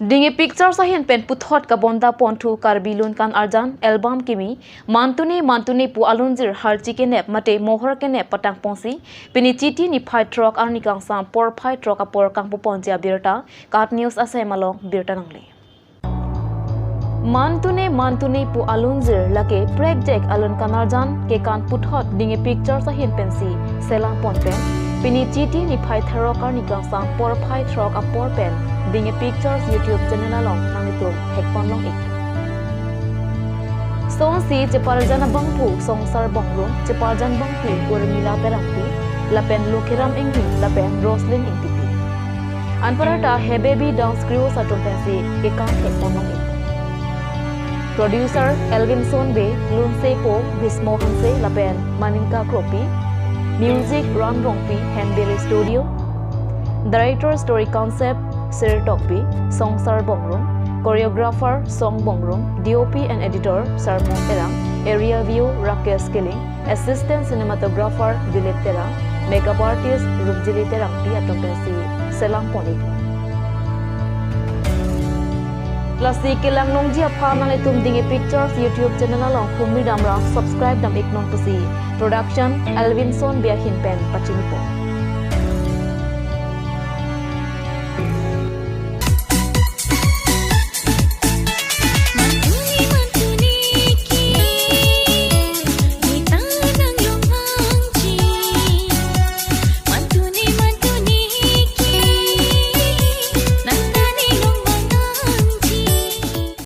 Dingi picture sahin pen puthot ka bonda pontu Karbi Lunkan Arjan album kimi mantune pu alunjir har chikenep mate mohor kenep patang pongsi pini chiti ni phai truck arni kang sam por phai truck apor kang pu ponja birta kat news asai malong birta nangle mantune pu alunjir lake project Lunkan Arjan ke kan puthot dingi picture sahin pensi selang ponpen pini chiti ni phai truck arni kang sam por phai truck apor pen dingi pictures YouTube channel along nangitum hekpon long ik song si cheparjan bangpu songsar bongrung cheparjan bangpu urmila perangpi lapen lukiram ingri lapen roslin ingtipi anparata hebebi down screw satumpensi ekam hekpon long ik producer Elvin Sonbe Lunsepo Bismo Hanse lapen maninka kropi music Ron Rongpi Handberry Studio director story concept Sir Tokpi, Songsar Bongrung, choreographer Song Bongrung, DOP and editor Sarmon Terang, area view Rakesh Killing, assistant cinematographer Dilip Terang, makeup artist Rupjili Terang Pi Atopesi Selang Ponik. Lasi kilang nongji apha nang itum dingi pictures YouTube channel along hummi damra subscribe dam iknon pusi production Elvin Son Bia Hinpen Pachinipo.